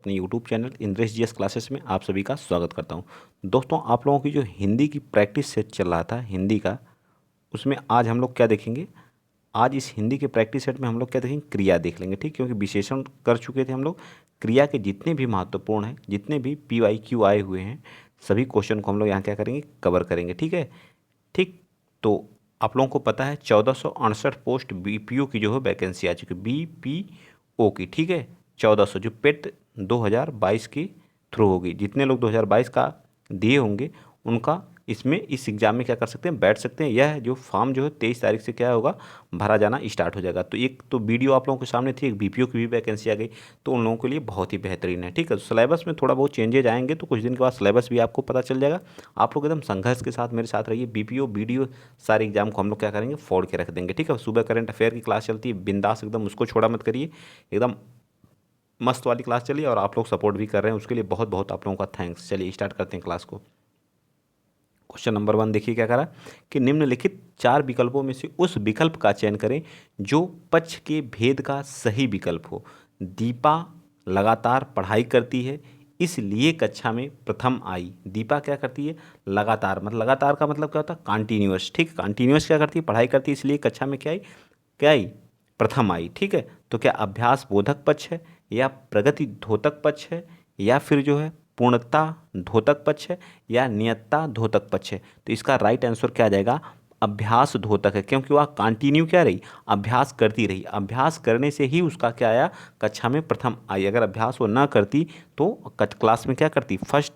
अपने YouTube channel Indresh GS classes में आप सभी का स्वागत करता हूं। दोस्तों, आप लोगों की जो हिंदी की प्रैक्टिस सेट चल रहा था हिंदी का, उसमें आज हम लोग क्या देखेंगे। आज इस हिंदी के प्रैक्टिस सेट में हम लोग क्या देखेंगे, क्रिया देख लेंगे। ठीक, क्योंकि विशेषण कर चुके थे हम लोग। क्रिया के जितने भी महत्वपूर्ण हैं, जितने भी PYQ आए हुए हैं, सभी क्वेश्चन को हम लोग यहाँ क्या करेंगे, कवर करेंगे। ठीक है। ठीक, तो आप लोगों को पता है 1468 पोस्ट BPO की जो है वैकेंसी आ चुकी है, BPO की। ठीक है, 1400 जो पेट 2022 के थ्रू होगी। जितने लोग 2022 का दिए होंगे उनका इसमें इस एग्ज़ाम में क्या कर सकते हैं, बैठ सकते हैं। यह जो फॉर्म जो है 23 तारीख से क्या होगा, भरा जाना स्टार्ट हो जाएगा। तो एक तो वीडियो आप लोगों के सामने थी, एक BPO की भी वैकेंसी आ गई, तो उन लोगों के लिए बहुत ही बेहतरीन है। ठीक है, सिलेबस में थोड़ा बहुत चेंजेज आएंगे, तो कुछ दिन के बाद सिलेबस भी आपको पता चल जाएगा। आप लोग एकदम संघर्ष के साथ मेरे साथ रहिए। BPO BDO सारे एग्जाम को हम लोग क्या करेंगे, फोड़ के रख देंगे। ठीक है, सुबह करंट अफेयर की क्लास चलती है, बिंदास एकदम, उसको छोड़ा मत करिए। एकदम मस्त वाली क्लास चलिए, और आप लोग सपोर्ट भी कर रहे हैं, उसके लिए बहुत बहुत आप लोगों का थैंक्स। चलिए स्टार्ट करते हैं क्लास को। क्वेश्चन नंबर 1 देखिए क्या कह रहा है कि निम्नलिखित 4 विकल्पों में से उस विकल्प का चयन करें जो पक्ष के भेद का सही विकल्प हो। दीपा लगातार पढ़ाई करती है, इसलिए कक्षा में प्रथम आई। दीपा क्या करती है, लगातार, मतलब लगातार का मतलब क्या होता है, कॉन्टीन्यूअस। ठीक, कॉन्टीन्यूअस क्या करती है, पढ़ाई करती है, इसलिए कक्षा में क्या आई, क्या आई, प्रथम आई। ठीक है, तो क्या अभ्यास बोधक पक्ष है, या प्रगति द्योतक पक्ष है, या फिर जो है पूर्णता द्योतक पक्ष है, या नियतता द्योतक पक्ष है। तो इसका राइट आंसर क्या आ जाएगा, अभ्यास द्योतक है, क्योंकि वह कंटिन्यू क्या रही, अभ्यास करती रही। अभ्यास करने से ही उसका क्या आया, कक्षा में प्रथम आई। अगर अभ्यास वो ना करती तो क्लास में क्या करती, फर्स्ट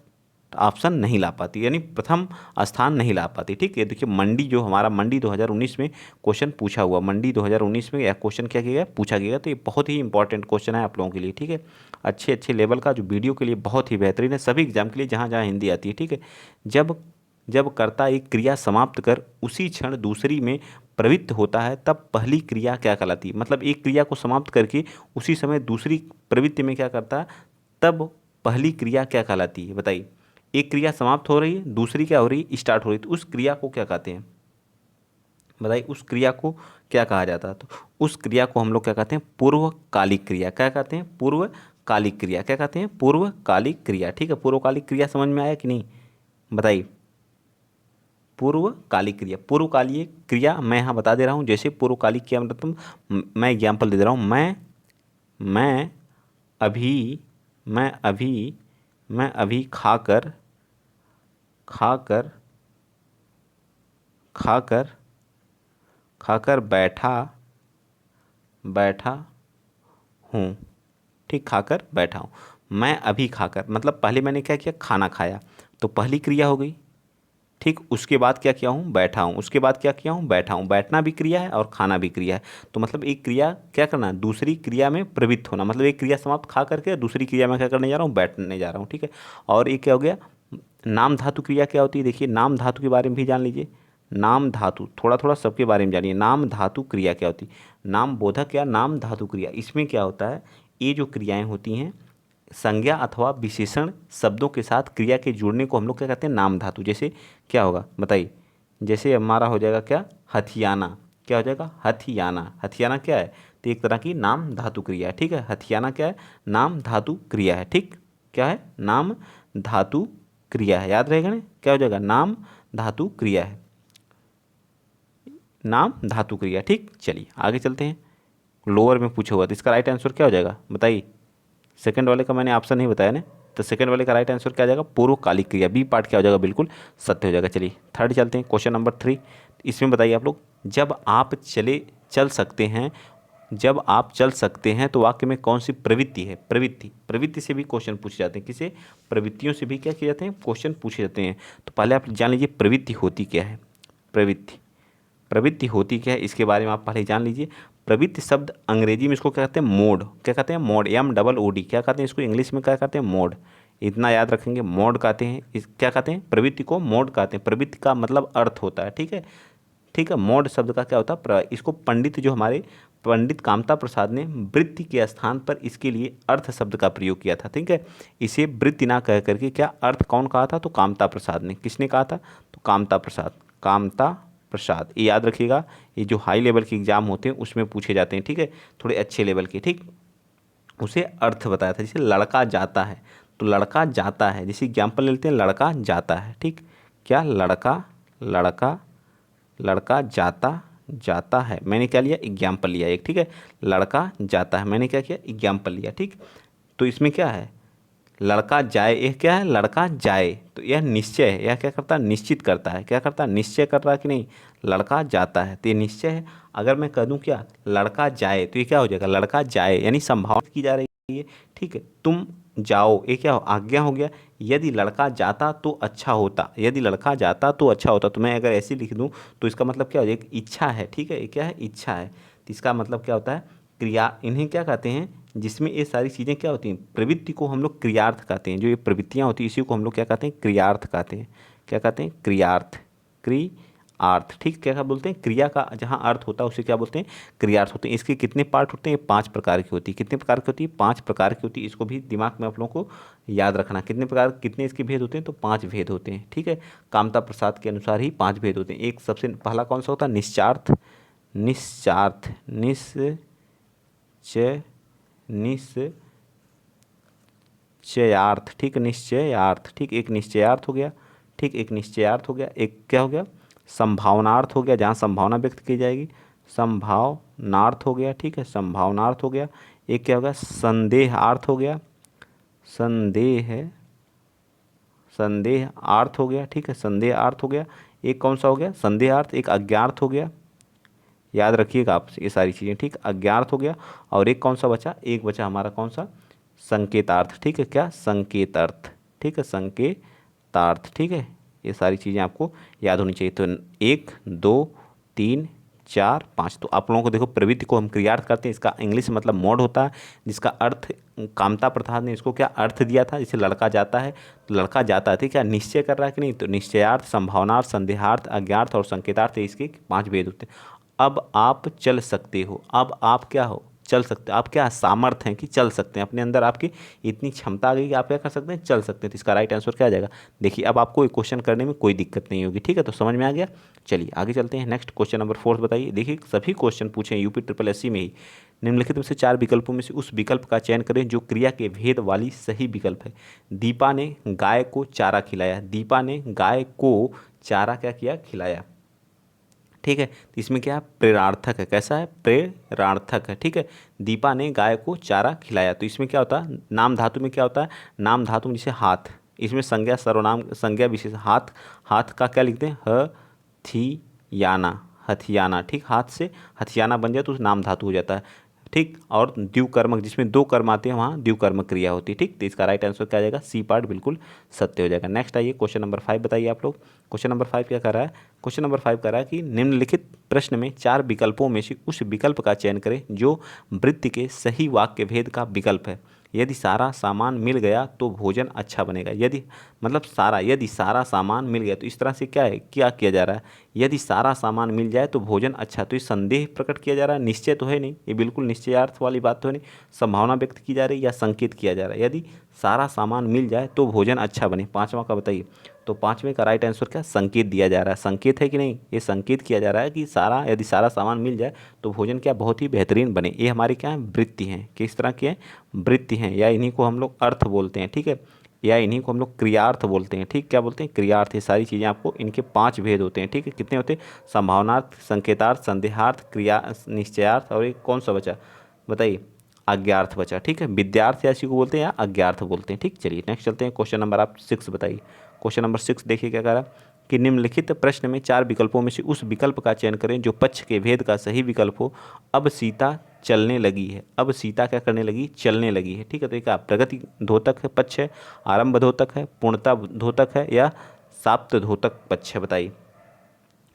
ऑप्शन नहीं ला पाती, यानी प्रथम स्थान नहीं ला पाती। ठीक है, देखिए मंडी जो हमारा मंडी 2019 में क्वेश्चन पूछा हुआ, मंडी 2019 में यह क्वेश्चन क्या किया गया, पूछा गया। तो ये बहुत ही इंपॉर्टेंट क्वेश्चन है आप लोगों के लिए। ठीक है, अच्छे अच्छे लेवल का जो वीडियो के लिए बहुत ही बेहतरीन है, सभी एग्जाम के लिए जहाँ जहाँ हिंदी आती है। ठीक है, जब जब कर्ता एक क्रिया समाप्त कर उसी क्षण दूसरी में प्रवृत्त होता है, तब पहली क्रिया क्या कहलाती है। मतलब एक क्रिया को समाप्त करके उसी समय दूसरी प्रवृत्ति में क्या करता है, तब पहली क्रिया क्या कहलाती है, बताइए। एक क्रिया समाप्त हो रही है, दूसरी क्या हो रही है, स्टार्ट हो रही है, तो उस क्रिया को क्या कहते हैं, बताइए। उस क्रिया को क्या कहा जाता है, तो उस क्रिया को हम लोग क्या कहते हैं, पूर्वकालिक क्रिया। क्या कहते हैं, पूर्वकालिक क्रिया। क्या कहते हैं, पूर्वकालिक क्रिया। ठीक है, पूर्वकालिक क्रिया समझ में आया कि नहीं, बताइए। पूर्वकालिक क्रिया, पूर्वकालिक क्रिया मैं यहाँ बता दे रहा हूँ। जैसे पूर्वकालिक क्रिया मतलब मैं एग्जाम्पल दे रहा हूँ। मैं अभी मैं अभी मैं अभी खाकर खाकर खाकर खाकर बैठा बैठा हूँ। ठीक, खाकर बैठा हूँ। मैं अभी खाकर मतलब पहले मैंने क्या किया, खाना खाया, तो पहली क्रिया हो गई। ठीक, उसके बाद क्या किया हूँ, बैठा हूँ। उसके बाद क्या किया हूँ, बैठा हूँ। बैठना भी क्रिया है और खाना भी क्रिया है। तो मतलब एक क्रिया क्या करना, दूसरी क्रिया में प्रवृत्त होना। मतलब एक क्रिया समाप्त खा करके दूसरी क्रिया में क्या करने जा रहा हूँ, बैठने जा रहा हूँ। ठीक है, और एक क्या हो गया, नाम धातु क्रिया क्या होती है। देखिए नाम धातु के बारे में भी जान लीजिए। नाम धातु थोड़ा थोड़ा सबके बारे में जानिए। नाम धातु क्रिया क्या होती है, नाम बोधक या नाम धातु क्रिया। इसमें क्या होता है, ये जो क्रियाएं होती हैं, संज्ञा अथवा विशेषण शब्दों के साथ क्रिया के जुड़ने को हम लोग क्या कहते हैं, नाम धातु। जैसे क्या होगा बताइए, जैसे हमारा हो जाएगा क्या, हथियाना। क्या हो जाएगा, हथियाना। हथियाना क्या है, तो एक तरह की नाम धातु क्रिया है। ठीक है, हथियाना क्या है, नाम धातु क्रिया है। ठीक, क्या है, नाम धातु क्रिया है। याद रहेगा ना, क्या हो जाएगा, नाम धातु क्रिया है, नाम धातु क्रिया। ठीक, चलिए आगे चलते हैं। लोअर में पूछा हुआ, तो इसका राइट आंसर क्या हो जाएगा, बताइए। सेकंड वाले का मैंने ऑप्शन नहीं बताया ना, तो सेकंड वाले का राइट आंसर क्या आ जाएगा, पूर्वकालिक क्रिया। बी पार्ट क्या हो जाएगा, बिल्कुल सत्य हो जाएगा। चलिए थर्ड चलते हैं, क्वेश्चन नंबर 3। इसमें बताइए आप लोग, जब आप चल सकते हैं, जब आप चल सकते हैं तो वाक्य में कौन सी प्रवृत्ति है। प्रवृत्ति से भी क्वेश्चन पूछे जाते हैं। किसे, प्रवृत्तियों से भी क्या किए जाते हैं, क्वेश्चन पूछे जाते हैं। तो पहले आप जान लीजिए प्रवृत्ति होती क्या है। प्रवृत्ति प्रवृत्ति होती क्या है, इसके बारे में आप पहले जान लीजिए। प्रवृत्ति शब्द अंग्रेजी में इसको क्या कहते हैं, मोड। क्या कहते हैं, मोड, MOOD। क्या कहते हैं इसको, इंग्लिश में क्या कहते हैं, मोड। इतना याद रखेंगे, मोड कहते हैं इस, क्या कहते हैं, प्रवृत्ति को मोड कहते हैं। प्रवृत्ति का मतलब अर्थ होता है। ठीक है, ठीक है, मोड शब्द का क्या होता है, इसको पंडित जो हमारे पंडित कामता प्रसाद ने वृत्ति के स्थान पर इसके लिए अर्थ शब्द का प्रयोग किया था। ठीक है, इसे वृत्ति ना कह करके क्या अर्थ कौन कहा था, तो कामता प्रसाद ने। किसने कहा था, तो कामता प्रसाद, कामता प्रसाद। ये याद रखिएगा, ये जो हाई लेवल के एग्जाम होते हैं उसमें पूछे जाते हैं। ठीक है, थोड़े अच्छे लेवल के। ठीक, उसे अर्थ बताया था। जैसे लड़का जाता है, तो लड़का जाता है, जैसे एग्जाम्पल लेते हैं, लड़का जाता है, ठीक। क्या, लड़का, लड़का, लड़का जाता, जाता है, मैंने क्या लिया, एग्जाम्पल लिया एक, ठीक है। लड़का जाता है, मैंने क्या किया, एग्जाम्पल लिया, ठीक। तो इसमें क्या है, लड़का जाए, यह क्या है, लड़का जाए, तो यह निश्चय है, यह क्या करता है, निश्चित करता है, क्या करता है, निश्चय कर रहा है कि नहीं, लड़का जाता है, तो ये निश्चय है। अगर मैं कह दूं क्या, लड़का जाए, तो ये क्या हो जाएगा, लड़का जाए, यानी संभावना की जा रही है, ठीक है। तुम जाओ, ये क्या हो, आज्ञा हो गया। यदि लड़का जाता तो अच्छा होता, यदि लड़का जाता तो अच्छा होता, तो मैं अगर ऐसे लिख दूं तो इसका मतलब क्या हो जाएगा, एक इच्छा है, ठीक है, ये क्या है, इच्छा है। तो इसका मतलब क्या होता है, क्रिया, इन्हें क्या कहते हैं, जिसमें ये सारी चीज़ें क्या होती हैं, प्रवृत्ति को हम लोग क्रियार्थ कहते हैं। जो ये प्रवृत्तियाँ होती हैं इसी को हम लोग क्या कहते हैं, क्रियार्थ कहते हैं। क्या कहते हैं, क्रियार्थ, क्रियार्थ, ठीक। क्या बोलते हैं, क्रिया का जहाँ अर्थ होता है उसे क्या बोलते हैं, क्रियार्थ होते हैं। इसके कितने पार्ट होते हैं, 5 प्रकार की होती है। कितने प्रकार की होती है, 5 प्रकार की होती है। इसको भी दिमाग में आप लोगों को याद रखना, कितने प्रकार, कितने इसके भेद होते हैं, तो 5 भेद होते हैं, ठीक है। कामता प्रसाद के अनुसार ही 5 भेद होते हैं। एक सबसे पहला कौन सा होता है, निश्चार्थ, निश्चार्थ, निश्चय, निश्चयार्थ, ठीक, निश्चयार्थ, ठीक। एक निश्चयार्थ हो गया, ठीक, एक निश्चयार्थ हो गया। एक क्या हो गया, संभावनार्थ हो गया, जहाँ संभावना व्यक्त की जाएगी, संभावनार्थ हो गया, ठीक है, संभावनार्थ हो गया। एक क्या हो गया, संदेहार्थ हो गया, संदेह, संदेहार्थ हो गया, ठीक है, संदेहार्थ हो गया। एक कौन सा हो गया, संदेहार्थ। एक अज्ञार्थ हो गया, याद रखिएगा आप ये सारी चीज़ें, ठीक। अज्ञार्थ हो गया। और एक कौन सा बचा, एक बचा हमारा कौन सा, संकेतार्थ, ठीक है। क्या, संकेतार्थ, ठीक है, संकेतार्थ, ठीक है। ये सारी चीज़ें आपको याद होनी चाहिए। तो 1 2 3 4 5, तो आप लोगों को देखो, प्रवृत्ति को हम क्रियार्थ करते हैं, इसका इंग्लिश में मतलब मोड होता है, जिसका अर्थ कामता प्रसाद ने इसको क्या अर्थ दिया था। जैसे लड़का जाता है, तो लड़का जाता है, ठीक है, निश्चय कर रहा है कि नहीं, तो निश्चयार्थ, संभावनार्थ, संदेहार्थ, अज्ञार्थ और संकेतार्थ, इसके 5 भेद होते हैं। अब आप चल सकते हो, अब आप क्या हो, चल सकते हो, आप क्या सामर्थ्य हैं कि चल सकते हैं, अपने अंदर आपकी इतनी क्षमता आ गई कि आप क्या कर सकते हैं, चल सकते हैं। तो इसका राइट आंसर क्या आ जाएगा, देखिए अब आपको एक क्वेश्चन करने में कोई दिक्कत नहीं होगी, ठीक है। तो समझ में आ गया। चलिए आगे चलते हैं। नेक्स्ट क्वेश्चन नंबर 4 बताइए। देखिए सभी क्वेश्चन पूछे हैं यूपी ट्रिपल एससी में ही। निम्नलिखित में से 4 विकल्पों में से उस विकल्प का चयन करें जो क्रिया के भेद वाली सही विकल्प है। दीपा ने गाय को चारा खिलाया, दीपा ने गाय को चारा क्या किया, खिलाया, ठीक है। तो इसमें क्या है, प्रेरणार्थक है, कैसा है, प्रेरणार्थक है, ठीक है। दीपा ने गाय को चारा खिलाया, तो इसमें क्या होता है, नाम धातु में क्या होता है, नाम धातु में जैसे हाथ, इसमें संज्ञा सर्वनाम, संज्ञा विशेष, हाथ, हाथ का क्या लिखते हैं, हथियाना, हथियाना, ठीक। हाथ से हथियाना बन जाए तो उस नाम धातु हो जाता है, ठीक। और द्विकर्मक, जिसमें 2 कर्म आते हैं वहाँ द्विकर्मक क्रिया होती है, ठीक। तो इसका राइट आंसर क्या आ जाएगा, सी पार्ट बिल्कुल सत्य हो जाएगा। नेक्स्ट आइए क्वेश्चन नंबर 5 बताइए आप लोग। क्वेश्चन नंबर 5 क्या कर रहा है, क्वेश्चन नंबर 5 कर रहा है कि निम्नलिखित प्रश्न में 4 विकल्पों में से उस विकल्प का चयन करें जो वृत्ति के सही वाक्य भेद का विकल्प है। यदि सारा सामान मिल गया तो भोजन अच्छा बनेगा। यदि मतलब सारा, यदि सारा सामान मिल गया, तो इस तरह से क्या है, क्या किया जा रहा है, यदि सारा सामान मिल जाए तो भोजन अच्छा, तो ये संदेह प्रकट किया जा रहा है, निश्चय तो है नहीं, ये बिल्कुल निश्चयार्थ वाली बात तो है नहीं, संभावना व्यक्त की जा रही है या संकेत किया जा रहा है। यदि सारा सामान मिल जाए तो भोजन अच्छा बने, 5वां का बताइए। तो 5वें का राइट आंसर क्या, संकेत दिया जा रहा है। संकेत है कि नहीं, ये संकेत किया जा रहा है कि सारा, यदि सारा सामान मिल जाए तो भोजन क्या बहुत ही बेहतरीन बने। ये हमारी क्या है, वृत्ति हैं, किस तरह की है, वृत्ति हैं, या इन्हीं को हम लोग अर्थ बोलते हैं, ठीक है, या इन्हीं को हम लोग क्रियार्थ बोलते हैं, ठीक। क्या बोलते हैं, क्रियार्थ। ये सारी चीज़ें आपको, इनके 5 भेद होते हैं, ठीक है। कितने होते हैं, संभावनार्थ, संकेतार्थ, संदेहार्थ, क्रिया, निश्चयार्थ, और एक कौन सा बचा बताइए, अज्ञार्थ बचा, ठीक है। विद्यार्थ या इसी को बोलते हैं या अज्ञार्थ बोलते हैं, ठीक। चलिए नेक्स्ट चलते हैं। क्वेश्चन नंबर आप 6 बताइए। क्वेश्चन नंबर 6 देखिए क्या कह रहा है कि निम्नलिखित प्रश्न में 4 विकल्पों में से उस विकल्प का चयन करें जो पक्ष के भेद का सही विकल्प हो। अब सीता चलने लगी है, अब सीता क्या करने लगी, चलने लगी है, ठीक है। तो एक प्रगति धोतक है, पक्ष है, आरंभ धोतक है, पूर्णता धोतक है, या साप्त धोतक पक्ष है, बताइए,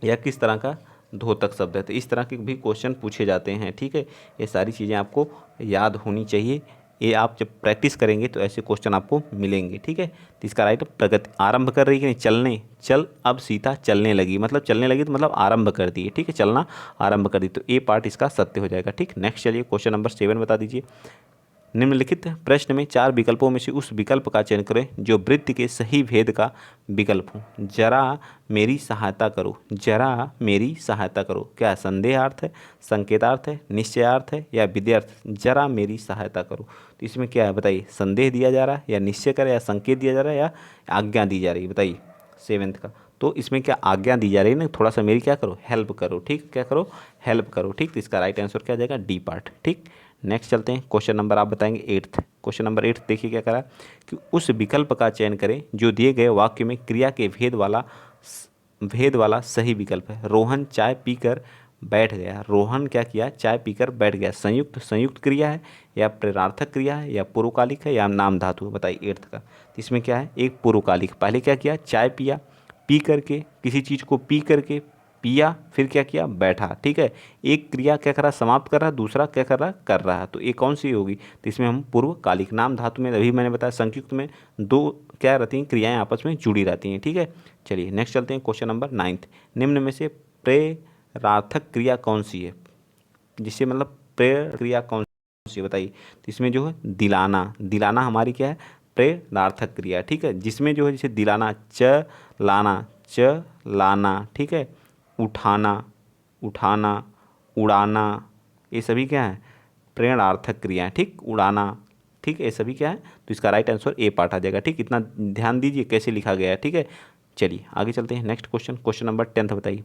या किस तरह का धोतक शब्द है। तो इस तरह के भी क्वेश्चन पूछे जाते हैं, ठीक है। ये सारी चीज़ें आपको याद होनी चाहिए, ये आप जब प्रैक्टिस करेंगे तो ऐसे क्वेश्चन आपको मिलेंगे, ठीक है। तो इसका राइट, प्रगति, आरंभ कर रही है कि नहीं, चलने, चल, अब सीता चलने लगी, मतलब चलने लगी तो मतलब आरंभ कर दी है, ठीक है, चलना आरंभ कर दी, तो ए पार्ट इसका सत्य हो जाएगा, ठीक। नेक्स्ट चलिए क्वेश्चन नंबर 7 बता दीजिए। निम्नलिखित प्रश्न में 4 विकल्पों में से उस विकल्प का चयन करें जो वृत्ति के सही भेद का विकल्प हो। जरा मेरी सहायता करो, जरा मेरी सहायता करो, क्या संदेहार्थ है, संकेतार्थ है, निश्चयार्थ है या विद्यार्थ? जरा मेरी सहायता करो, तो इसमें क्या है बताइए? संदेह दिया जा रहा है या निश्चय करें या संकेत दिया जा रहा है या आज्ञा दी जा रही है? बताइए सेवेंथ का। तो इसमें क्या आज्ञा दी जा रही है ना, थोड़ा सा मेरी क्या करो, हेल्प करो। ठीक, क्या करो, हेल्प करो। ठीक, तो इसका राइट आंसर क्या आ जाएगा? D part. ठीक, नेक्स्ट चलते हैं। क्वेश्चन नंबर आप बताएंगे 8th। क्वेश्चन नंबर 8 देखिए क्या करा कि उस विकल्प का चयन करें जो दिए गए वाक्य में क्रिया के भेद वाला सही विकल्प है। रोहन चाय पीकर बैठ गया। रोहन क्या किया? चाय पीकर बैठ गया। संयुक्त संयुक्त क्रिया है या प्रेरणार्थक क्रिया है या पूर्वकालिक है या नाम धातु है? बताइए 8th का। तो इसमें क्या है? एक पूर्वकालिक। पहले क्या किया? चाय पिया, पी करके, किसी चीज़ को पी करके पिया, फिर क्या किया? बैठा। ठीक है, एक क्रिया क्या कर रहा? समाप्त कर रहा, दूसरा क्या कर रहा? कर रहा है। तो ये कौन सी होगी? तो इसमें हम पूर्वकालिक। नाम धातु में अभी मैंने बताया संयुक्त में दो क्या रहती हैं? क्रियाएं आपस में जुड़ी रहती हैं। ठीक है, चलिए नेक्स्ट चलते हैं। Question number 9। निम्न में से प्रेरार्थक क्रिया कौन सी है? जिससे मतलब प्रेर क्रिया कौन सी है बताइए? तो इसमें जो है दिलाना, दिलाना हमारी क्या है? प्रेरणार्थक क्रिया। ठीक है, जिसमें जो है जैसे दिलाना, च लाना, च लाना। ठीक है, उठाना, उठाना, उड़ाना, ये सभी क्या है? प्रेरणार्थक क्रिया है। ठीक, उड़ाना। ठीक है, ये सभी क्या है? तो इसका राइट आंसर ए पार्ट आ जाएगा। ठीक, इतना ध्यान दीजिए कैसे लिखा गया है। ठीक है, चलिए आगे चलते हैं। नेक्स्ट क्वेश्चन, क्वेश्चन नंबर 10 बताइए।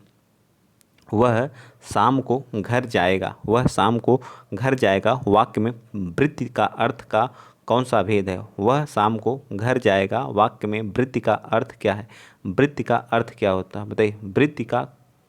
वह शाम को घर जाएगा, वह शाम को घर जाएगा वाक्य में वृत्ति का अर्थ का कौन सा भेद है? वह शाम को घर जाएगा वाक्य में वृत्ति का अर्थ क्या है? वृत्ति का अर्थ क्या होता है बताइए? वृत्ति का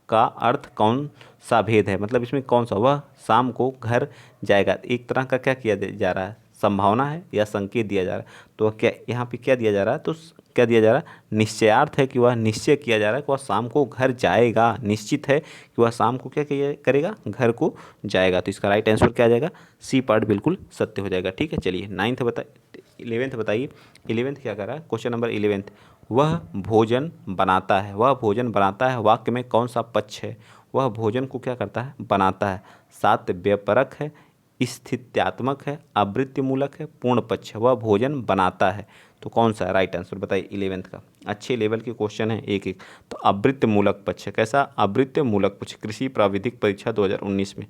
अर्थ कौन सा भेद है? मतलब इसमें कौन सा? वह शाम को घर जाएगा एक तरह का क्या किया जा रहा है? संभावना है या संकेत दिया जा रहा है? तो क्या यहाँ पे क्या दिया जा रहा है? तो क्या दिया जा रहा है? निश्चयार्थ है कि वह निश्चय किया जा रहा है कि वह शाम को घर जाएगा। निश्चित है कि वह शाम को क्या करेगा? घर को जाएगा। तो इसका राइट आंसर क्या आ जाएगा? सी पार्ट बिल्कुल सत्य हो जाएगा। ठीक है, चलिए 9th बताइए। 11th बताइए। 11th क्या कर रहा है? Question number 11th। वह भोजन बनाता है, वह भोजन बनाता है वाक्य में कौन सा पक्ष है? वह भोजन को क्या करता है? बनाता है। सात व्यपरक है, स्थित्यात्मक है, आवृत्तिमूलक है, पूर्ण पक्ष है। वह भोजन बनाता है, तो कौन सा है? राइट आंसर बताइए 11th का। अच्छे लेवल के क्वेश्चन है एक एक। तो आवृत्तिमूलक पक्ष है। कैसा? आवृत्तिमूलक पक्ष। कृषि प्राविधिक परीक्षा 2019 में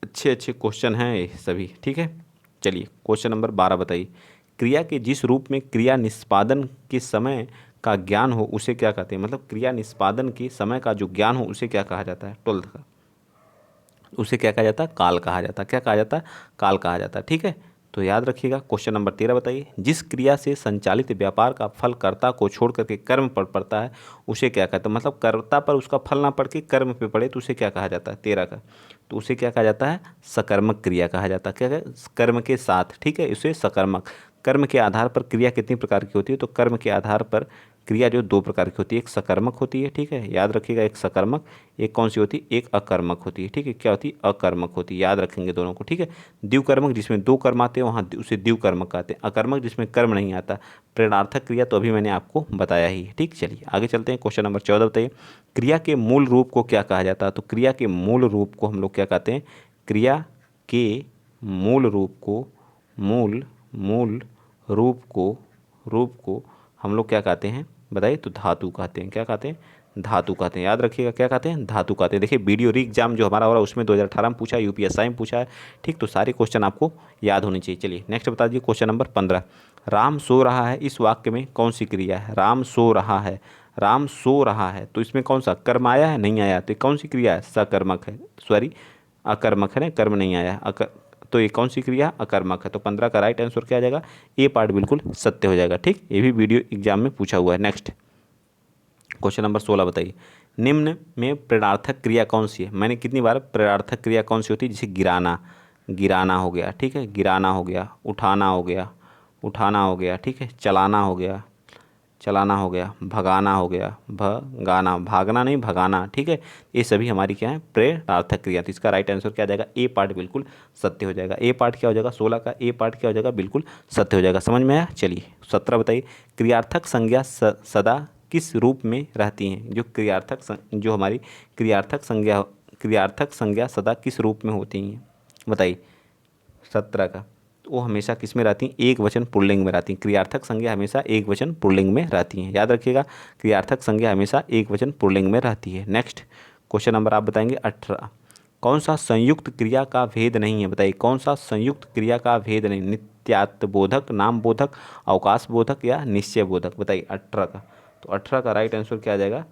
अच्छे अच्छे क्वेश्चन हैं ये सभी। ठीक है, चलिए क्वेश्चन नंबर 12 बताइए। क्रिया के जिस रूप में क्रिया निष्पादन के समय का ज्ञान हो उसे क्या कहते हैं? मतलब क्रिया निष्पादन के समय का जो ज्ञान हो उसे क्या कहा जाता है? 12th का। उसे क्या कहा जाता है? काल कहा जाता है। क्या कहा जाता है? काल कहा जाता है। ठीक है, तो याद रखिएगा। क्वेश्चन नंबर 13 बताइए। जिस क्रिया से संचालित व्यापार का फल कर्ता को छोड़ करके कर्म पर पड़ता है उसे क्या कहते हैं? मतलब कर्ता पर उसका फल ना पड़ के कर्म पे पड़े तो उसे क्या कहा जाता है? 13 का। तो उसे क्या कहा जाता है? सकर्मक क्रिया कहा जाता है। क्या है? कर्म के साथ। ठीक है, उसे सकर्मक। कर्म के आधार पर क्रिया कितनी प्रकार की होती है? तो कर्म के आधार पर क्रिया जो 2 प्रकार की होती है, एक सकर्मक होती है। ठीक है, याद रखिएगा, एक सकर्मक, एक कौन सी होती है? एक अकर्मक होती है। ठीक है, क्या होती है? अकर्मक होती है। याद रखेंगे दोनों को। ठीक है, द्विकर्मक जिसमें 2 कर्म आते हैं वहाँ उसे द्विकर्मक कहते हैं। अकर्मक जिसमें कर्म नहीं आता। प्रेरणार्थक क्रिया तो अभी मैंने आपको बताया ही है। ठीक, चलिए आगे चलते हैं। क्वेश्चन नंबर 14 बताइए। क्रिया के मूल रूप को क्या कहा जाता है? तो क्रिया के मूल रूप को हम लोग क्या कहते हैं? क्रिया के मूल रूप को मूल रूप को हम लोग क्या कहते हैं बताइए? तो धातु कहते हैं। क्या कहते हैं? धातु कहते हैं। याद रखिएगा, क्या कहते हैं? धातु कहते हैं। देखिए वीडियो री एग्जाम जो हमारा हो रहा है उसमें 2018 में पूछा है, यूपीएसआई में पूछा है। ठीक, तो सारे क्वेश्चन आपको याद होने चाहिए। चलिए नेक्स्ट बता दीजिए। Question number 15। राम सो रहा है इस वाक्य में कौन सी क्रिया है? राम सो रहा है, राम सो रहा है, तो इसमें कौन सा कर्म आया है? नहीं आया। तो कौन सी क्रिया है? सकर्मक है, सॉरी अकर्मक है ना, कर्म नहीं आया। तो ये कौन सी क्रिया? अकर्मक है। तो 15 का राइट आंसर क्या आ जाएगा? ए पार्ट बिल्कुल सत्य हो जाएगा। ठीक, ये भी वीडियो एग्जाम में पूछा हुआ है। नेक्स्ट क्वेश्चन नंबर 16 बताइए। निम्न में प्रेरणार्थक क्रिया कौन सी है? मैंने कितनी बार प्रेरणार्थक क्रिया कौन सी होती है? जैसे गिराना, गिराना हो गया। ठीक है, गिराना हो गया, उठाना हो गया, उठाना हो गया। ठीक है, चलाना हो गया, चलाना हो गया, भगाना हो गया, भगाना, भागना नहीं भगाना। ठीक है, ये सभी हमारी क्या है? प्रेरणार्थक क्रिया। तो इसका राइट आंसर क्या आ जाएगा? ए पार्ट बिल्कुल सत्य हो जाएगा। ए पार्ट क्या हो जाएगा? 16 का ए पार्ट क्या हो जाएगा? बिल्कुल सत्य हो जाएगा। समझ में आया? चलिए 17 बताइए। क्रियार्थक संज्ञा सदा किस रूप में रहती हैं? जो जो हमारी क्रियार्थक संज्ञा सदा किस रूप में होती हैं बताइए? 17 का, तो वो हमेशा किस में रहती हैं, एक वचन पुल्लिंग में रहती हैं। क्रियार्थक संज्ञा हमेशा एक वचन पुल्लिंग में रहती हैं, याद रखिएगा, क्रियार्थक संज्ञा हमेशा एक वचन पुल्लिंग में रहती है। नेक्स्ट क्वेश्चन नंबर आप बताएंगे 18। कौन सा संयुक्त क्रिया का भेद नहीं है, बताइए कौन सा संयुक्त क्रिया का भेद नहीं, नित्यार्थ बोधक, नाम बोधक, अवकाश बोधक या निश्चय बोधक, बताइए 18 का। तो 18 का राइट आंसर क्या आ जाएगा,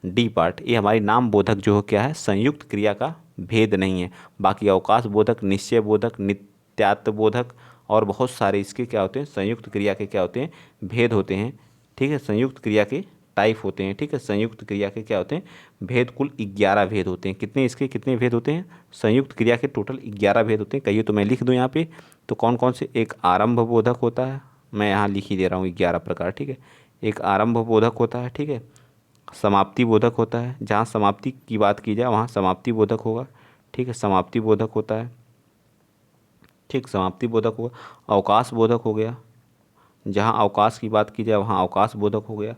डी पार्ट। ये हमारी नाम बोधक जो क्या है, संयुक्त क्रिया का भेद नहीं है। बाकी अवकाश बोधक, निश्चय बोधक, नित्यार्थ बोधक और बहुत सारे इसके क्या होते हैं, संयुक्त क्रिया के क्या होते हैं, भेद होते हैं। ठीक है, संयुक्त क्रिया के टाइप होते हैं। ठीक है, संयुक्त क्रिया के क्या होते हैं, भेद, कुल 11 भेद होते हैं। कितने इसके कितने भेद होते हैं, संयुक्त क्रिया के टोटल 11 भेद होते हैं। कहिए तो मैं लिख दूं यहाँ पे, तो कौन कौन से, एक आरंभ बोधक होता है, मैं यहाँ लिख ही दे रहा हूँ 11 प्रकार। ठीक है, एक आरंभ बोधक होता है, ठीक है, समाप्ति बोधक होता है, जहाँ समाप्ति की बात की जाए वहाँ समाप्ति बोधक होगा। ठीक है, समाप्ति बोधक होता है, ठीक, समाप्ति बोधक होगा। अवकाश बोधक हो गया, जहाँ अवकाश की बात की जाए वहाँ अवकाश बोधक हो गया।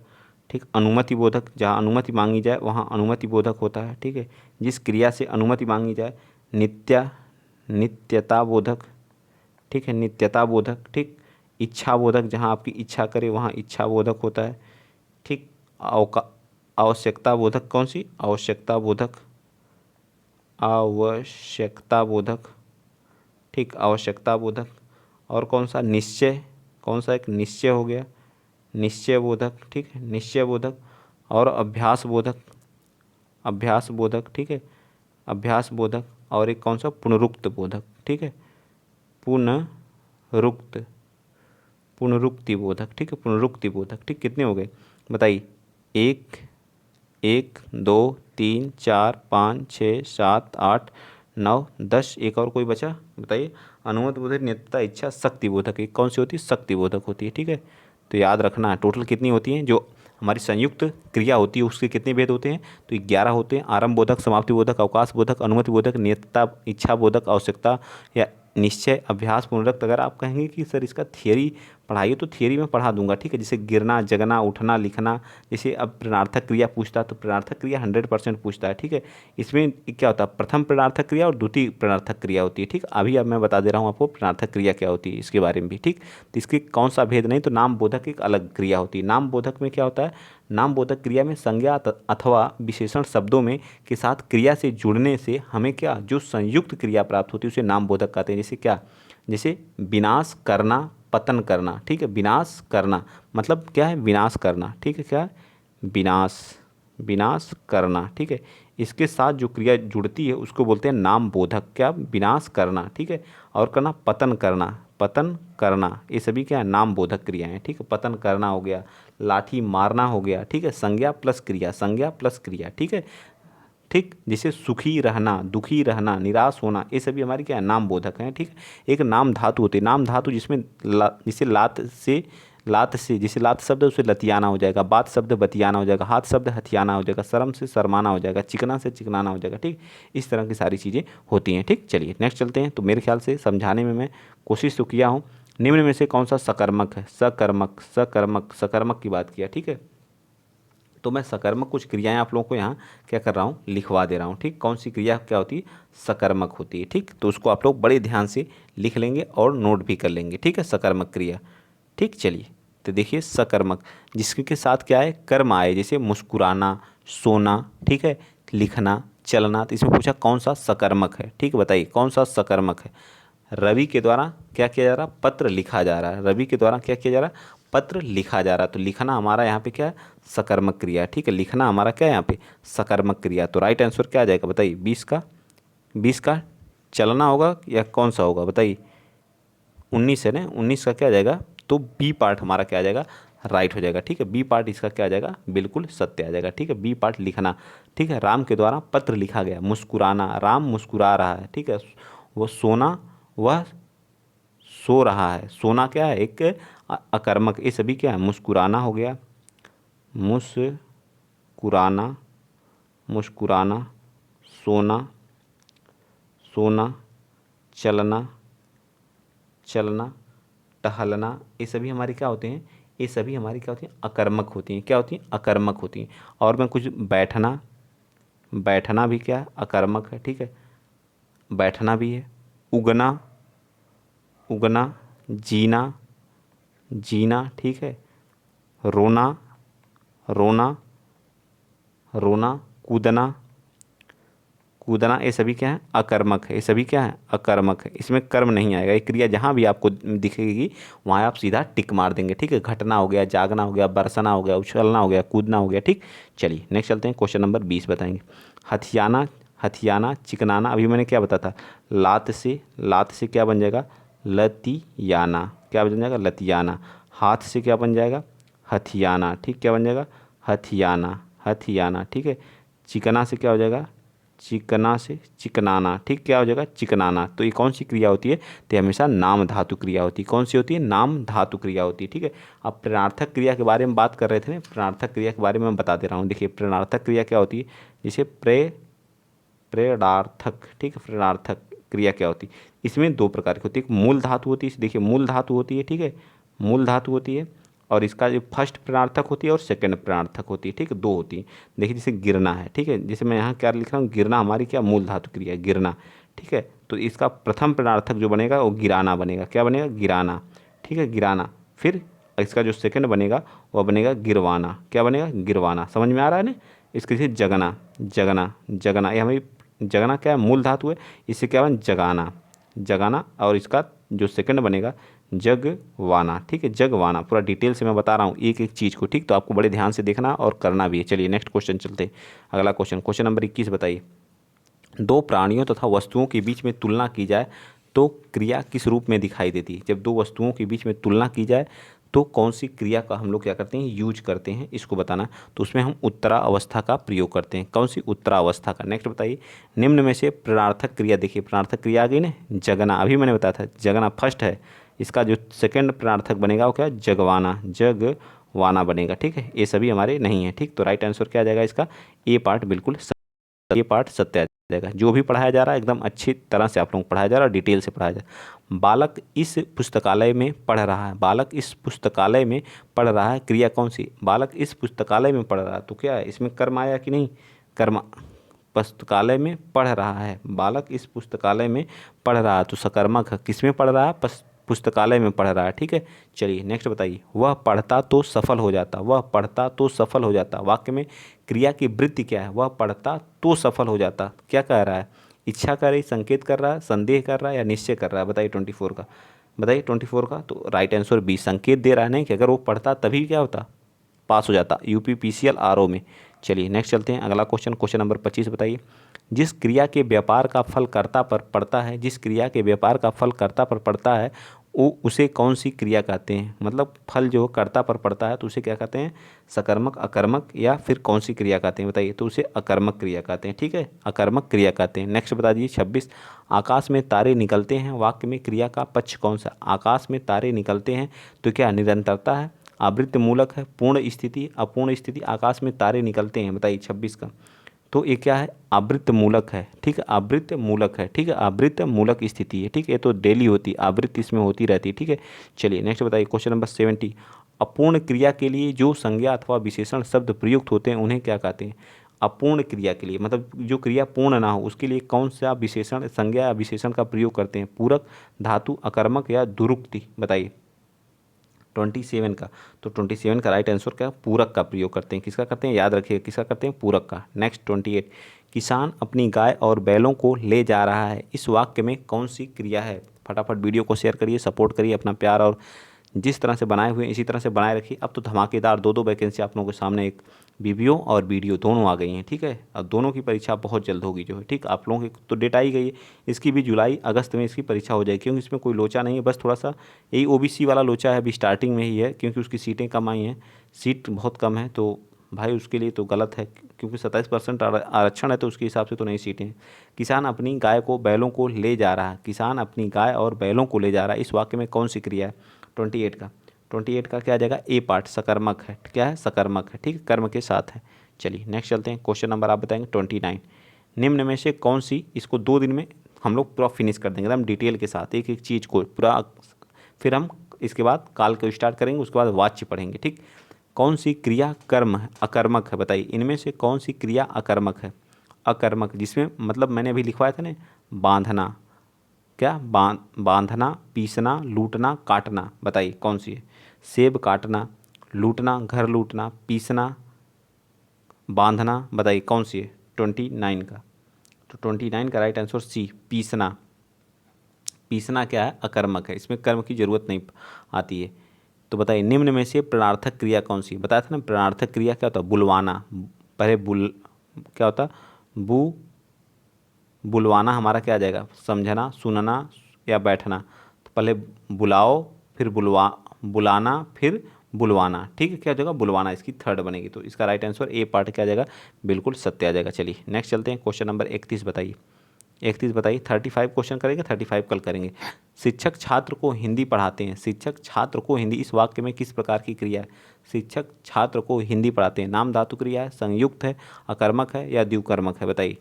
ठीक, अनुमति बोधक, जहाँ अनुमति मांगी जाए वहाँ अनुमति बोधक होता है। ठीक है, जिस क्रिया से अनुमति मांगी जाए, नित्यता बोधक, ठीक है, नित्यता बोधक। ठीक, इच्छा बोधक, जहाँ आपकी इच्छा करे वहाँ इच्छा बोधक होता है। ठीक, आवश्यकता बोधक, कौन सी, आवश्यकता बोधक, आवश्यकता बोधक। ठीक, आवश्यकता बोधक। और कौन सा, निश्चय, कौन सा, एक निश्चय हो गया, निश्चय बोधक। ठीक है, निश्चय बोधक। और अभ्यास बोधक, अभ्यास बोधक। ठीक है, अभ्यास बोधक। और एक कौन सा, पुनरुक्त बोधक। ठीक है, पुनरुक्त, पुनरुक्ति बोधक। ठीक है, पुनरुक्ति बोधक। ठीक, कितने हो गए बताइए, 1 1 2 3 4 5 6 7 8 9 10, एक और कोई बचा बताइए। अनुमति बोधक, नित्यता, इच्छा, शक्ति बोधक, एक कौन सी होती है, शक्ति बोधक होती है। ठीक है, तो याद रखना है टोटल कितनी होती हैं, जो हमारी संयुक्त क्रिया होती है उसके कितने भेद होते हैं, तो 11 होते हैं। आरंभ बोधक, समाप्ति बोधक, अवकाश बोधक, अनुमति बोधक, नित्यता, इच्छा बोधक, आवश्यकता या निश्चय, अभ्यास, पुनरुक्त। अगर आप कहेंगे कि सर इसका थियरी पढ़ाइए तो थियरी में पढ़ा दूंगा। ठीक है, जैसे गिरना, जगना, उठना, लिखना, जैसे अब प्रणर्थक क्रिया पूछता है तो प्रणर्थक क्रिया 100% पूछता है। ठीक है, इसमें क्या होता है, प्रथम प्रणर्थक क्रिया और द्वितीय प्रणर्थक क्रिया होती है। ठीक, अभी अब मैं बता दे रहा हूँ आपको प्रणर्थक क्रिया क्या होती है इसके बारे में भी। ठीक, तो इसके कौन सा भेद नहीं, तो नाम बोधक एक अलग क्रिया होती है। नाम बोधक में क्या होता है, नाम बोधक क्रिया में संज्ञा अथवा विशेषण शब्दों में के साथ क्रिया से जुड़ने से हमें क्या, जो संयुक्त क्रिया प्राप्त होती है उसे नाम बोधक कहते हैं। जैसे क्या, जैसे विनाश करना, पतन करना। ठीक है, विनाश करना मतलब क्या है, विनाश करना। ठीक है, क्या है, विनाश, विनाश करना। ठीक है, इसके साथ जो क्रिया जुड़ती है उसको बोलते हैं नाम बोधक, क्या, विनाश करना। ठीक है, और करना, पतन करना, पतन करना, ये सभी क्या है, नाम बोधक क्रिया हैं। ठीक है, पतन करना हो गया, लाठी मारना हो गया। ठीक है, संज्ञा प्लस क्रिया, संज्ञा प्लस क्रिया। ठीक है, ठीक, जैसे सुखी रहना, दुखी रहना, निराश होना, ये सभी हमारी क्या है, नाम बोधक हैं। ठीक, एक नाम धातु होती है, नाम धातु जिसमें जैसे लात से जैसे लात शब्द है उसे लतियाना हो जाएगा, बात शब्द बतियाना हो जाएगा, हाथ शब्द हथियाना हो जाएगा, शर्म से शर्माना हो जाएगा, चिकना से चिकनाना हो जाएगा। ठीक, इस तरह की सारी चीज़ें होती हैं। ठीक, चलिए नेक्स्ट चलते हैं। तो मेरे ख्याल से समझाने में मैं कोशिश तो किया हूँ। निम्न में से कौन सा सकर्मक है, सकर्मक, सकर्मक, सकर्मक की बात किया। ठीक है, तो मैं सकर्मक कुछ क्रियाएं आप लोगों को यहाँ क्या कर रहा हूँ, लिखवा दे रहा हूँ। ठीक, कौन सी क्रिया क्या होती है, सकर्मक होती है। ठीक, तो उसको आप लोग बड़े ध्यान से लिख लेंगे और नोट भी कर लेंगे। ठीक है, सकर्मक क्रिया। ठीक, चलिए तो देखिए सकर्मक जिसके साथ क्या है, कर्म आए, जैसे मुस्कुराना, सोना, ठीक है, लिखना, चलना, तो इसमें पूछा कौन सा सकर्मक है। ठीक है, बताइए कौन सा सकर्मक है। रवि के द्वारा क्या किया जा रहा, पत्र लिखा जा रहा है, रवि के द्वारा क्या किया जा रहा, पत्र लिखा जा रहा है। तो लिखना हमारा यहाँ पे क्या है, सकर्मक क्रिया। ठीक है, लिखना हमारा क्या है यहाँ पे, सकर्मक क्रिया। तो राइट आंसर क्या आ जाएगा बताइए, 20 का चलना होगा या कौन सा होगा बताइए, 19 है ना, 19 का क्या आ जाएगा, तो बी पार्ट हमारा क्या आ जाएगा, राइट हो जाएगा। ठीक है, बी पार्ट इसका क्या आ जाएगा, बिल्कुल सत्य आ जाएगा। ठीक है, बी पार्ट लिखना। ठीक है, राम के द्वारा पत्र लिखा गया, मुस्कुराना, राम मुस्कुरा रहा है। ठीक है, वो सोना, वह सो रहा है, सोना क्या है, एक अकर्मक, ये सभी क्या है, मुस्कुराना हो गया, मुस्कुराना, मुस्कुराना, सोना, सोना, चलना, चलना, टहलना, ये सभी हमारे क्या होते हैं, ये सभी हमारी क्या होती हैं, अकर्मक होती हैं। क्या होती हैं, अकर्मक होती हैं। और मैं कुछ बैठना, बैठना भी क्या है, अकर्मक है। ठीक है, बैठना भी है। उगना, उगना, जीना, जीना, ठीक है, रोना, रोना, रोना, कूदना, कूदना, ये सभी क्या है, अकर्मक है। ये सभी क्या है, अकर्मक है। इसमें कर्म नहीं आएगा। ये क्रिया जहाँ भी आपको दिखेगी वहाँ आप सीधा टिक मार देंगे, ठीक है। घटना हो गया, जागना हो गया, बरसना हो गया, उछलना हो गया, कूदना हो गया, ठीक। चलिए नेक्स्ट चलते हैं, क्वेश्चन नंबर 20 बताएंगे। हथियाना, हथियाना, चिकनाना, अभी मैंने क्या बताया था, लात से, लात से क्या बन जाएगा, लतियाना, क्या बन जाएगा, लतियाना। हाथ से क्या बन जाएगा, हथियाना, ठीक, क्या बन जाएगा, हथियाना, हथियाना, ठीक है। चिकना से क्या हो जाएगा, चिकना से चिकनाना, ठीक, क्या हो जाएगा, चिकनाना। तो ये कौन सी क्रिया होती है, तो ये हमेशा नाम धातु क्रिया होती है। कौन सी होती है, नाम धातु क्रिया होती है, ठीक है। अब प्रणर्थक क्रिया के बारे में बात कर रहे थे ना, प्रणर्थक क्रिया के बारे में मैं बता दे रहा हूँ। देखिए प्रणर्थक क्रिया क्या होती है, जैसे प्रेरणार्थक, ठीक है, प्रेरणार्थक क्रिया क्या होती है, इसमें दो प्रकार की होती है। एक मूल धातु होती है, देखिए मूल धातु होती है, ठीक है, मूल धातु होती है, और इसका जो फर्स्ट प्रणर्थक होती है और सेकंड प्रणर्थक होती है, ठीक है, दो होती है। देखिए जैसे गिरना है, ठीक है, जैसे मैं यहाँ क्या लिख रहा हूँ, गिरना हमारी क्या मूल धातु क्रिया है, गिरना, ठीक है। तो इसका प्रथम प्रणर्थक जो बनेगा वो गिराना बनेगा, क्या बनेगा, गिराना, ठीक है, गिराना। फिर इसका जो सेकंड बनेगा वह बनेगा गिरवाना, क्या बनेगा, गिरवाना। समझ में आ रहा है ना। इसके जैसे जगना, जगना, जगना, ये हमें जगना क्या है, मूल धातु है, इससे क्या बन, जगाना, जगाना। और इसका जो सेकंड बनेगा जगवाना, ठीक है, जगवाना। पूरा डिटेल से मैं बता रहा हूँ एक एक चीज़ को, ठीक। तो आपको बड़े ध्यान से देखना और करना भी है। चलिए नेक्स्ट क्वेश्चन चलते हैं। अगला क्वेश्चन, क्वेश्चन नंबर 21 बताइए। दो प्राणियों तथा वस्तुओं के बीच में तुलना की जाए तो क्रिया किस रूप में दिखाई देती है। जब दो वस्तुओं के बीच में तुलना की जाए तो कौन सी क्रिया का हम लोग क्या करते हैं, यूज करते हैं, इसको बताना। तो उसमें हम उत्तरा अवस्था का प्रयोग करते हैं। कौन सी, उत्तरा अवस्था का। नेक्स्ट बताइए, निम्न में से प्रणर्थक क्रिया, देखिए प्रणर्थक क्रिया आ गई ना, जगना, अभी मैंने बताया था जगना फर्स्ट है, इसका जो सेकंड प्रणर्थक बनेगा वो क्या, जगवाना, जगवाना बनेगा, ठीक है। ये सभी हमारे नहीं है, ठीक। तो राइट आंसर क्या आ जाएगा इसका, ए पार्ट बिल्कुल, ये पार्ट सत्य आ जाएगा। जो भी पढ़ाया जा रहा है एकदम अच्छी तरह से आप लोगों को पढ़ाया जा रहा है, डिटेल से पढ़ाया जा रहा है। बालक इस पुस्तकालय में पढ़ रहा है, बालक इस पुस्तकालय में पढ़ रहा है, क्रिया कौन सी, बालक इस पुस्तकालय में पढ़ रहा है, तो क्या है इसमें कर्म आया कि नहीं, कर्म। पुस्तकालय में पढ़ रहा है, बालक इस पुस्तकालय में पढ़ रहा है, तो सकर्मक है, किस में पढ़ रहा है, पुस्तकालय में पढ़ रहा है, ठीक है। चलिए नेक्स्ट बताइए, वह पढ़ता तो सफल हो जाता, वह पढ़ता तो सफल हो जाता। वाक्य में क्रिया की वृत्ति क्या है, वह पढ़ता तो सफल हो जाता, क्या कह रहा है, इच्छा कर रही, संकेत कर रहा है, संदेह कर रहा है या निश्चय कर रहा है, बताइए 24 का, बताइए 24 का। तो राइट आंसर बी, संकेत दे रहा है, नहीं कि अगर वो पढ़ता तभी क्या होता, पास हो जाता, यूपीपीसीएल आरओ में। चलिए नेक्स्ट चलते हैं, अगला क्वेश्चन, क्वेश्चन नंबर 25 बताइए। जिस क्रिया के व्यापार का फल कर्ता पर पड़ता है, जिस क्रिया के व्यापार का फल कर्ता पर पड़ता है वो उसे कौन सी क्रिया कहते हैं। मतलब फल जो कर्ता पर पड़ता है तो उसे क्या कहते हैं, सकर्मक, अकर्मक, या फिर कौन सी क्रिया कहते हैं, बताइए। तो उसे अकर्मक क्रिया कहते हैं, ठीक है, अकर्मक क्रिया कहते हैं। नेक्स्ट बता दीजिए 26, आकाश में तारे निकलते हैं, वाक्य में क्रिया का पक्ष कौन सा, आकाश में तारे निकलते हैं तो क्या निरंतरता है, आवृत्त मूलक है, पूर्ण स्थिति, अपूर्ण स्थिति। आकाश में तारे निकलते हैं, बताइए 26 का। तो ये क्या है, आवृत्त मूलक है, ठीक है, आवृत्त मूलक है, ठीक है, आवृत्त मूलक स्थिति है, ठीक है। ये तो डेली होती है, आवृत्ति इसमें होती रहती है, ठीक है। चलिए नेक्स्ट बताइए, क्वेश्चन नंबर 70, अपूर्ण क्रिया के लिए जो संज्ञा अथवा विशेषण शब्द प्रयुक्त होते हैं उन्हें क्या कहते हैं। अपूर्ण क्रिया के लिए, मतलब जो क्रिया पूर्ण ना हो उसके लिए कौन सा विशेषण, संज्ञा या विशेषण का प्रयोग करते हैं, पूरक, धातु, अकर्मक या दुरुक्ति, बताइए 27 का। तो 27 का राइट आंसर क्या, पूरक का प्रयोग करते हैं। किसका करते हैं, याद रखिए, किसका करते हैं, पूरक का। नेक्स्ट 28, किसान अपनी गाय और बैलों को ले जा रहा है, इस वाक्य में कौन सी क्रिया है। फटाफट वीडियो को शेयर करिए, सपोर्ट करिए, अपना प्यार और जिस तरह से बनाए हुए हैं इसी तरह से बनाए रखिए। अब तो धमाकेदार दो वैकेंसी आप लोगों के सामने, एक वीडियो और वीडियो दोनों आ गई हैं, ठीक है। अब दोनों की परीक्षा बहुत जल्द होगी जो है, ठीक। आप लोगों की तो डेट आई गई है, इसकी भी जुलाई अगस्त में इसकी परीक्षा हो जाएगी, क्योंकि इसमें कोई लोचा नहीं है, बस थोड़ा सा यही ओबीसी वाला लोचा है, अभी स्टार्टिंग में ही है, क्योंकि उसकी सीटें कम आई हैं, सीट बहुत कम है, तो भाई उसके लिए तो गलत है, क्योंकि 27% आरक्षण है तो उसके हिसाब से तो नहीं सीटें। किसान अपनी गाय को बैलों को ले जा रहा है, किसान अपनी गाय और बैलों को ले जा रहा है, इस वाक्य में कौन सी क्रिया है। 28 का क्या आ जाएगा, ए पार्ट, सकर्मक है, क्या है, सकर्मक है, ठीक, कर्म के साथ है। चलिए नेक्स्ट चलते हैं, क्वेश्चन नंबर आप बताएंगे 29, निम्न में से कौन सी, इसको 2 दिन में हम लोग पूरा फिनिश कर देंगे एकदम डिटेल के साथ, एक एक चीज़ को पूरा, फिर हम इसके बाद काल को स्टार्ट करेंगे, उसके बाद वाच्य पढ़ेंगे, ठीक। कौन सी क्रिया कर्म है, अकर्मक है, बताइए इनमें से कौन सी क्रिया अकर्मक है, अकर्मक, जिसमें मतलब मैंने अभी लिखवाया था ना, बांधना, क्या बांधना, पीसना, लूटना, काटना, बताइए कौन सी है? सेब काटना, लूटना, घर लूटना, पीसना, बांधना, बताइए कौन सी है 29 का? तो 29 का राइट आंसर सी, पीसना। पीसना क्या है? अकर्मक है, इसमें कर्म की जरूरत नहीं आती है। तो बताइए निम्न में से प्रणर्थक क्रिया कौन सी? बताया था ना प्रणर्थक क्रिया क्या होता है? बुलवाना। पहले क्या होता? बु बुलवाना हमारा क्या आ जाएगा? समझना, सुनना या बैठना। तो पहले बुलाओ, फिर बुलाना, फिर बुलवाना। ठीक है, क्या हो जाएगा? बुलवाना इसकी थर्ड बनेगी। तो इसका राइट आंसर ए पार्ट क्या आ जाएगा? बिल्कुल सत्य आ जाएगा। चलिए नेक्स्ट चलते हैं, क्वेश्चन नंबर 31 बताइए। 31 बताइए। 35 क्वेश्चन करेंगे, 35 कल करेंगे। शिक्षक छात्र को हिंदी पढ़ाते हैं। शिक्षक छात्र को हिंदी, इस वाक्य में किस प्रकार की क्रिया है? शिक्षक छात्र को हिंदी पढ़ाते हैं, नाम धातु क्रिया है, संयुक्त है, अकर्मक है या द्विकर्मक है? बताइए।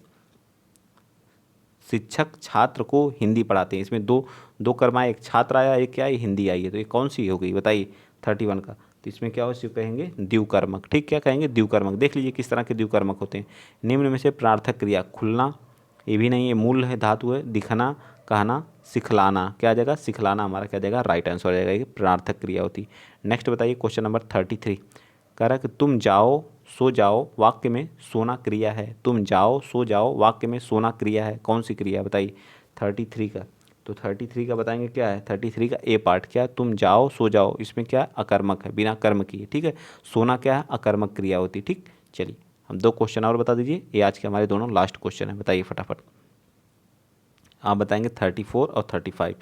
शिक्षक छात्र को हिंदी पढ़ाते हैं, इसमें दो दो कर्म आए, एक छात्र आया, एक क्या है? हिंदी आई है। तो ये कौन सी हो गई बताइए 31 का? तो इसमें क्या हो, इसे कहेंगे द्विकर्मक। ठीक, क्या कहेंगे? द्विकर्मक। देख लीजिए किस तरह के द्विकर्मक होते हैं। निम्न में से प्रार्थक क्रिया, खुलना, ये भी नहीं, ये मूल है, धातु है। दिखना, कहना, सिखलाना, क्या आ जाएगा? सिखलाना हमारा क्या आ जाएगा? राइट आंसर आ जाएगा। ये प्रार्थक क्रिया होती। नेक्स्ट बताइए क्वेश्चन नंबर 33। कह रहा है कि तुम जाओ सो जाओ वाक्य में सोना क्रिया है। तुम जाओ सो जाओ वाक्य में सोना क्रिया है, कौन सी क्रिया है बताइए 33 का? तो 33 का बताएंगे क्या है? 33 का ए पार्ट क्या? तुम जाओ सो जाओ, इसमें क्या? अकर्मक है, बिना कर्म किए। ठीक है, सोना क्या है? अकर्मक क्रिया होती। ठीक, चलिए हम दो क्वेश्चन और बता दीजिए, ये आज के हमारे दोनों लास्ट क्वेश्चन है। बताइए फटाफट, आप बताएंगे 34 और 35।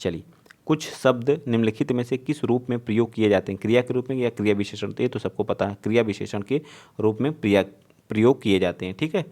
चलिए, कुछ शब्द निम्नलिखित में से किस रूप में प्रयोग किए जाते हैं? क्रिया के रूप में या क्रिया विशेषण? तो ये तो सबको पता है, क्रिया विशेषण के रूप में प्रयोग किए जाते हैं। ठीक है,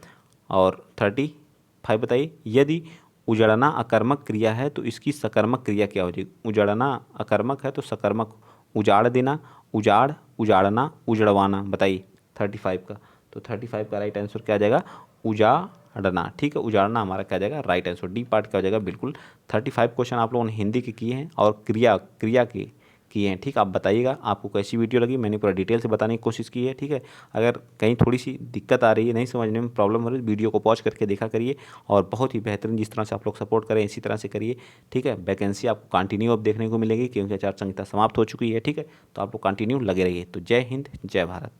और 35 बताइए। यदि उजड़ना अकर्मक क्रिया है तो इसकी सकर्मक क्रिया क्या हो जाएगी? उजड़ना अकर्मक है तो सकर्मक उजाड़ देना, उजाड़, उजाड़ना, उजड़वाना। बताइए 35 का? तो 35 का राइट आंसर क्या आ जाएगा? उजाड़ना। ठीक है, उजाड़ना हमारा क्या आ जाएगा? Right answer. डी पार्ट क्या हो जाएगा? बिल्कुल 35 क्वेश्चन आप लोगों ने हिंदी के किए हैं और क्रिया क्रिया के किए हैं। ठीक, आप बताइएगा आपको कैसी वीडियो लगी। मैंने पूरा डिटेल से बताने की कोशिश की है। ठीक है, अगर कहीं थोड़ी सी दिक्कत आ रही है, नहीं समझने में प्रॉब्लम हो रही है, वीडियो को पॉज करके देखा करिए। और बहुत ही बेहतरीन जिस तरह से आप लोग सपोर्ट करें इसी तरह से करिए। ठीक है, वैकेंसी आपको कंटिन्यू अब देखने को मिलेगी क्योंकि आचार संहिता समाप्त हो चुकी है। ठीक है, तो आप लोग कंटिन्यू लगे रहिए। तो जय हिंद, जय भारत।